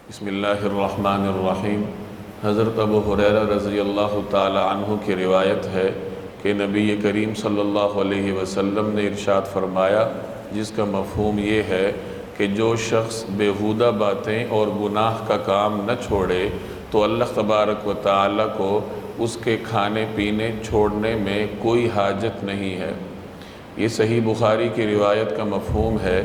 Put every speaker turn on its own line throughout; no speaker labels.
بسم اللہ الرحمن الرحیم۔ حضرت ابو ہریرہ رضی اللہ تعالی عنہ کی روایت ہے کہ نبی کریم صلی اللہ علیہ وسلم نے ارشاد فرمایا، جس کا مفہوم یہ ہے کہ جو شخص بیہودہ باتیں اور گناہ کا کام نہ چھوڑے تو اللہ تبارک و تعالی کو اس کے کھانے پینے چھوڑنے میں کوئی حاجت نہیں ہے۔ یہ صحیح بخاری کی روایت کا مفہوم ہے۔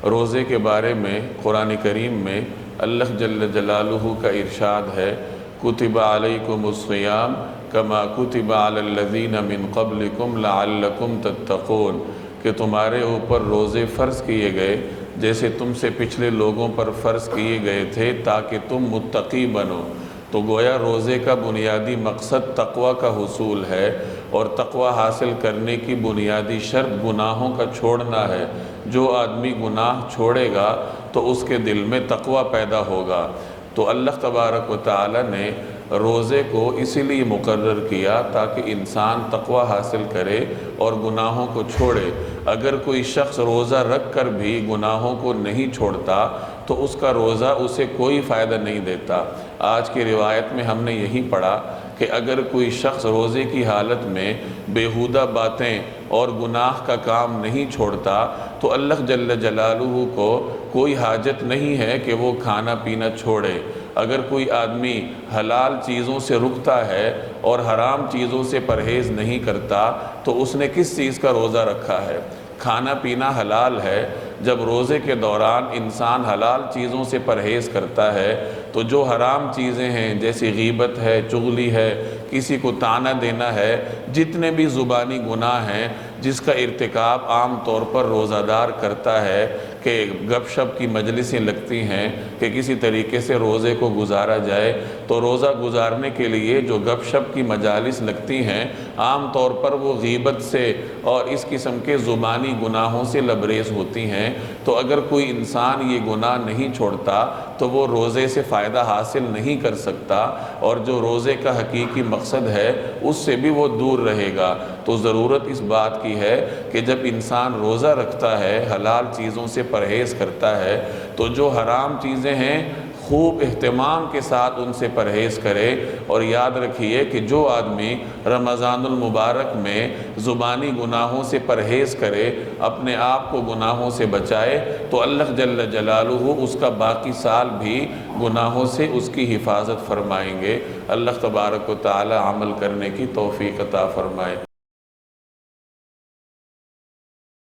روزے کے بارے میں قرآن کریم میں اللہ جل جلالہ کا ارشاد ہے، کتب علیکم الصیام کما کتب علی الذین من قبلکم لعلکم تتقون، کہ تمہارے اوپر روزے فرض کیے گئے جیسے تم سے پچھلے لوگوں پر فرض کیے گئے تھے تاکہ تم متقی بنو۔ تو گویا روزے کا بنیادی مقصد تقوی کا حصول ہے، اور تقوی حاصل کرنے کی بنیادی شرط گناہوں کا چھوڑنا ہے۔ جو آدمی گناہ چھوڑے گا تو اس کے دل میں تقوی پیدا ہوگا۔ تو اللہ تبارک و تعالی نے روزے کو اسی لیے مقرر کیا تاکہ انسان تقوی حاصل کرے اور گناہوں کو چھوڑے۔ اگر کوئی شخص روزہ رکھ کر بھی گناہوں کو نہیں چھوڑتا تو اس کا روزہ اسے کوئی فائدہ نہیں دیتا۔ آج کی روایت میں ہم نے یہی پڑھا کہ اگر کوئی شخص روزے کی حالت میں بیہودہ باتیں اور گناہ کا کام نہیں چھوڑتا تو اللہ جل جلالہ کو کوئی حاجت نہیں ہے کہ وہ کھانا پینا چھوڑے۔ اگر کوئی آدمی حلال چیزوں سے رکتا ہے اور حرام چیزوں سے پرہیز نہیں کرتا تو اس نے کس چیز کا روزہ رکھا ہے؟ کھانا پینا حلال ہے۔ جب روزے کے دوران انسان حلال چیزوں سے پرہیز کرتا ہے تو جو حرام چیزیں ہیں جیسے غیبت ہے، چغلی ہے، کسی کو طعنہ دینا ہے، جتنے بھی زبانی گناہ ہیں جس کا ارتکاب عام طور پر روزہ دار کرتا ہے کہ گپ شپ کی مجلسیں لگتی ہیں کہ کسی طریقے سے روزے کو گزارا جائے، تو روزہ گزارنے کے لیے جو گپ شپ کی مجالس لگتی ہیں عام طور پر وہ غیبت سے اور اس قسم کے زبانی گناہوں سے لبریز ہوتی ہیں۔ تو اگر کوئی انسان یہ گناہ نہیں چھوڑتا تو وہ روزے سے فائدہ حاصل نہیں کر سکتا، اور جو روزے کا حقیقی مقصد ہے اس سے بھی وہ دور رہے گا۔ تو ضرورت اس بات کی ہے کہ جب انسان روزہ رکھتا ہے، حلال چیزوں سے پرہیز کرتا ہے، تو جو حرام چیزیں ہیں خوب اہتمام کے ساتھ ان سے پرہیز کرے۔ اور یاد رکھیے کہ جو آدمی رمضان المبارک میں زبانی گناہوں سے پرہیز کرے، اپنے آپ کو گناہوں سے بچائے، تو اللہ جل جلالہ اس کا باقی سال بھی گناہوں سے اس کی حفاظت فرمائیں گے۔ اللہ تبارک و تعالی عمل کرنے کی توفیق عطا فرمائے۔